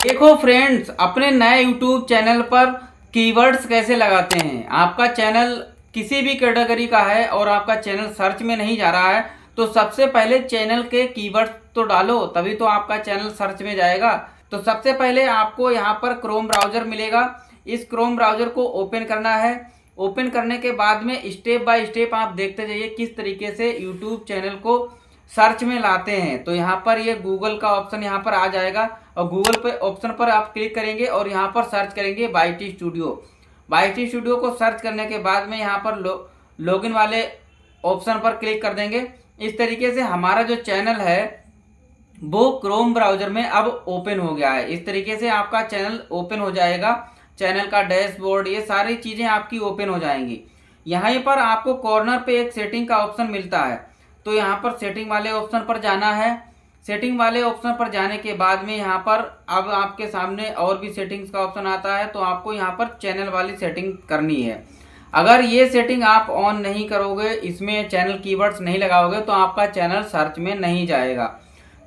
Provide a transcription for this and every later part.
देखो फ्रेंड्स, अपने नए YouTube चैनल पर कीवर्ड्स कैसे लगाते हैं। आपका चैनल किसी भी कैटेगरी का है और आपका चैनल सर्च में नहीं जा रहा है, तो सबसे पहले चैनल के कीवर्ड्स तो डालो, तभी तो आपका चैनल सर्च में जाएगा। तो सबसे पहले आपको यहाँ पर क्रोम ब्राउज़र मिलेगा। इस क्रोम ब्राउज़र को ओपन करना है। ओपन करने के बाद में स्टेप बाय स्टेप आप देखते जाइए किस तरीके से यूट्यूब चैनल को सर्च में लाते हैं। तो यहाँ पर ये गूगल का ऑप्शन यहाँ पर आ जाएगा और गूगल पे ऑप्शन पर आप क्लिक करेंगे और यहाँ पर सर्च करेंगे YT स्टूडियो। YT स्टूडियो को सर्च करने के बाद में यहाँ पर लॉगिन वाले ऑप्शन पर क्लिक कर देंगे। इस तरीके से हमारा जो चैनल है वो क्रोम ब्राउज़र में अब ओपन हो गया है। इस तरीके से आपका चैनल ओपन हो जाएगा। चैनल का डैशबोर्ड, ये सारी चीज़ें आपकी ओपन हो जाएंगी। यहाँ पर आपको कॉर्नर पे एक सेटिंग का ऑप्शन मिलता है, तो यहाँ पर सेटिंग वाले ऑप्शन पर जाना है। सेटिंग वाले ऑप्शन पर जाने के बाद में यहाँ पर अब आपके सामने और भी सेटिंग्स का ऑप्शन आता है, तो आपको यहाँ पर चैनल वाली सेटिंग करनी है। अगर ये सेटिंग आप ऑन नहीं करोगे, इसमें चैनल कीवर्ड्स नहीं लगाओगे, तो आपका चैनल सर्च में नहीं जाएगा।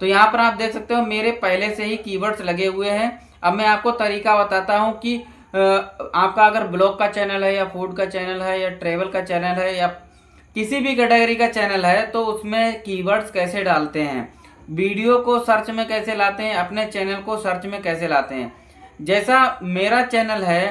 तो यहाँ पर आप देख सकते हो मेरे पहले से ही कीवर्ड्स लगे हुए हैं। अब मैं आपको तरीका बताता हूँ कि आपका अगर ब्लॉग का चैनल है या फूड का चैनल है या ट्रेवल का चैनल है या किसी भी कैटेगरी का चैनल है, तो उसमें कीवर्ड्स कैसे डालते हैं, वीडियो को सर्च में कैसे लाते हैं, अपने चैनल को सर्च में कैसे लाते हैं। जैसा मेरा चैनल है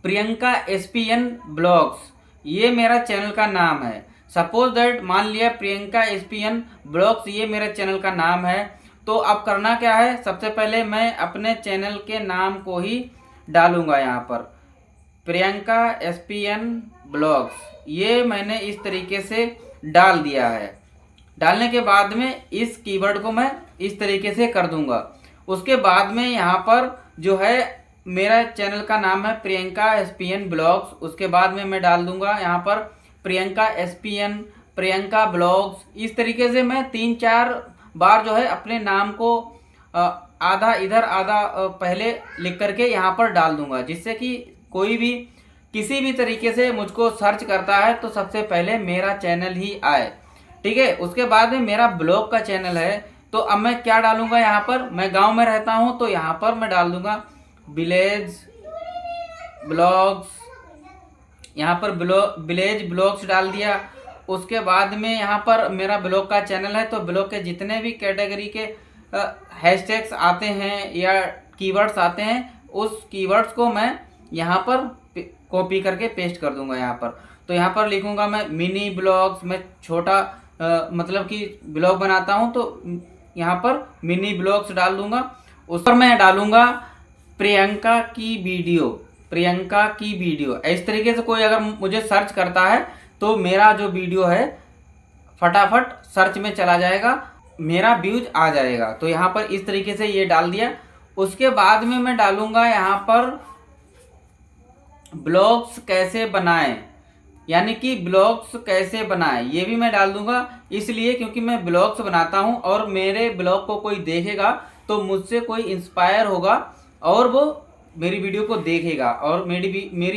प्रियंका SPN ब्लॉग्स, ये मेरा चैनल का नाम है। सपोज दैट मान लिया प्रियंका SPN ब्लॉग्स ये मेरे चैनल का नाम है। तो अब करना क्या है, सबसे पहले मैं अपने चैनल के नाम को ही डालूंगा। यहाँ पर प्रियंका SPN ब्लॉग्स, ये मैंने इस तरीके से डाल दिया है। डालने के बाद में इस कीवर्ड को मैं इस तरीके से कर दूंगा। उसके बाद में यहाँ पर जो है मेरा चैनल का नाम है प्रियंका SPN ब्लॉग्स, उसके बाद में मैं डाल दूंगा यहाँ पर प्रियंका SPN, प्रियंका ब्लॉग्स। इस तरीके से मैं 3-4 बार जो है अपने नाम को आधा इधर आधा पहले लिख करके यहाँ पर डाल दूंगा, जिससे कि कोई भी किसी भी तरीके से मुझको सर्च करता है तो सबसे पहले मेरा चैनल ही आए। ठीक है, उसके बाद में मेरा ब्लॉग का चैनल है, तो अब मैं क्या डालूंगा, यहाँ पर मैं गांव में रहता हूँ तो यहाँ पर मैं डाल दूंगा विलेज ब्लॉग्स। यहाँ पर विलेज ब्लॉग्स डाल दिया। उसके बाद में यहाँ पर मेरा ब्लॉग का चैनल है, तो ब्लॉग के जितने भी कैटेगरी के हैशटैग्स आते हैं या कीवर्ड्स आते हैं, उस कीवर्ड्स को मैं यहाँ पर कॉपी करके पेस्ट कर दूंगा यहाँ पर। तो यहाँ पर लिखूंगा मैं मिनी ब्लॉग्स, मैं छोटा मतलब कि ब्लॉग बनाता हूँ, तो यहाँ पर मिनी ब्लॉग्स डाल दूंगा। उस पर मैं डालूंगा प्रियंका की वीडियो, प्रियंका की वीडियो। इस तरीके से कोई अगर मुझे सर्च करता है तो मेरा जो वीडियो है फटाफट सर्च में चला जाएगा, मेरा व्यूज आ जाएगा। तो यहाँ पर इस तरीके से ये डाल दिया। उसके बाद में मैं डालूंगा यहाँ पर ब्लॉग्स कैसे बनाएं, यानी कि ब्लॉग्स कैसे बनाएं, ये भी मैं डाल दूंगा। इसलिए क्योंकि मैं ब्लॉग्स बनाता हूं और मेरे ब्लॉग को कोई देखेगा तो मुझसे कोई इंस्पायर होगा और वो मेरी वीडियो को देखेगा और मेरी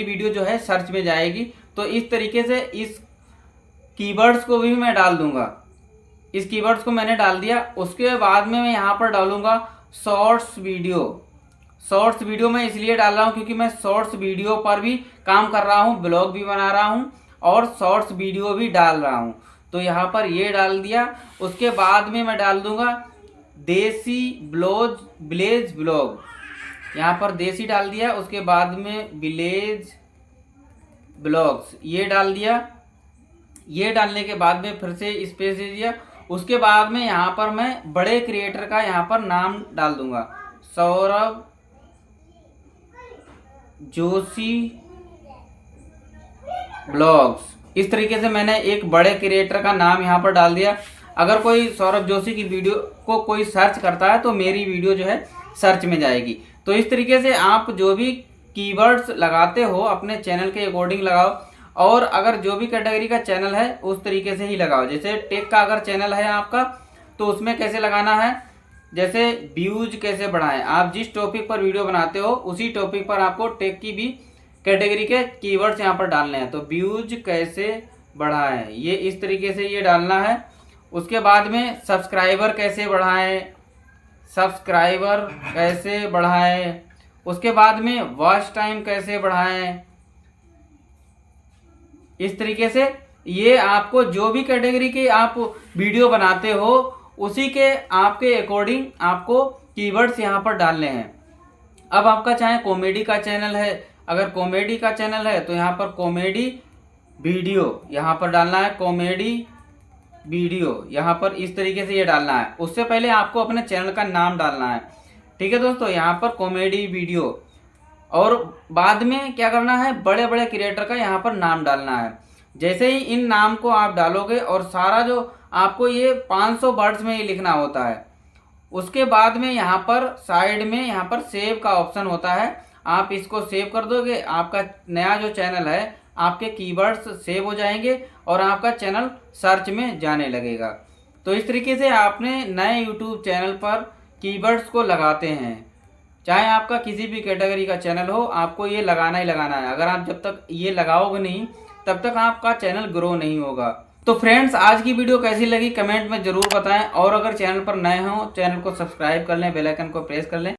वीडियो जो है सर्च में जाएगी। तो इस तरीके से इस कीवर्ड्स को भी मैं डाल दूंगा। इस कीवर्ड्स को मैंने डाल दिया। उसके बाद में मैं यहाँ पर डालूंगा शॉर्ट्स वीडियो। शॉर्ट्स वीडियो मैं इसलिए डाल रहा हूँ क्योंकि मैं शॉर्ट्स वीडियो पर भी काम कर रहा हूँ, ब्लॉग भी बना रहा हूँ और शॉर्ट्स वीडियो भी डाल रहा हूँ। तो यहाँ पर ये डाल दिया। उसके बाद में मैं डाल दूंगा देसी विलेज ब्लॉग, यहाँ पर देसी डाल दिया। उसके बाद में विलेज ब्लॉग्स ये डाल दिया। ये डालने के बाद में फिर से स्पेस दे दिया। उसके बाद में यहाँ पर मैं बड़े क्रिएटर का यहाँ पर नाम डाल दूंगा, सौरभ जोशी ब्लॉग्स। इस तरीके से मैंने एक बड़े क्रिएटर का नाम यहाँ पर डाल दिया। अगर कोई सौरभ जोशी की वीडियो को कोई सर्च करता है तो मेरी वीडियो जो है सर्च में जाएगी। तो इस तरीके से आप जो भी कीवर्ड्स लगाते हो अपने चैनल के अकॉर्डिंग लगाओ, और अगर जो भी कैटेगरी का चैनल है उस तरीके से ही लगाओ। जैसे टेक का अगर चैनल है आपका तो उसमें कैसे लगाना है, जैसे व्यूज कैसे बढ़ाएं, आप जिस टॉपिक पर वीडियो बनाते हो उसी टॉपिक पर आपको टेक की भी कैटेगरी के कीवर्ड्स यहाँ पर डालने हैं। तो व्यूज कैसे बढ़ाएं, ये इस तरीके से ये डालना है। उसके बाद में सब्सक्राइबर कैसे बढ़ाएं, सब्सक्राइबर कैसे बढ़ाएं, उसके बाद में वॉच टाइम कैसे बढ़ाएं। इस तरीके से ये आपको जो भी कैटेगरी के आप वीडियो बनाते हो उसी के आपके अकॉर्डिंग आपको कीवर्ड्स यहाँ पर डालने हैं। अब आपका चाहे कॉमेडी का चैनल है, अगर कॉमेडी का चैनल है तो यहाँ पर कॉमेडी वीडियो यहाँ पर डालना है, कॉमेडी वीडियो यहाँ पर इस तरीके से ये डालना है। उससे पहले आपको अपने चैनल का नाम डालना है। ठीक है दोस्तों, यहाँ पर कॉमेडी वीडियो, और बाद में क्या करना है, बड़े बड़े क्रिएटर का यहाँ पर नाम डालना है। जैसे ही इन नाम को आप डालोगे और सारा जो आपको ये 500 वर्ड्स में ही लिखना होता है, उसके बाद में यहाँ पर साइड में यहाँ पर सेव का ऑप्शन होता है, आप इसको सेव कर दोगे, आपका नया जो चैनल है आपके कीवर्ड्स सेव हो जाएंगे और आपका चैनल सर्च में जाने लगेगा। तो इस तरीके से आपने नए यूट्यूब चैनल पर कीवर्ड्स को लगाते हैं। चाहे आपका किसी भी कैटेगरी का चैनल हो, आपको ये लगाना ही लगाना है। अगर आप जब तक ये लगाओगे नहीं तब तक आपका चैनल ग्रो नहीं होगा। तो फ्रेंड्स, आज की वीडियो कैसी लगी कमेंट में ज़रूर बताएं, और अगर चैनल पर नए हो चैनल को सब्सक्राइब कर लें, बेल आइकन को प्रेस कर लें।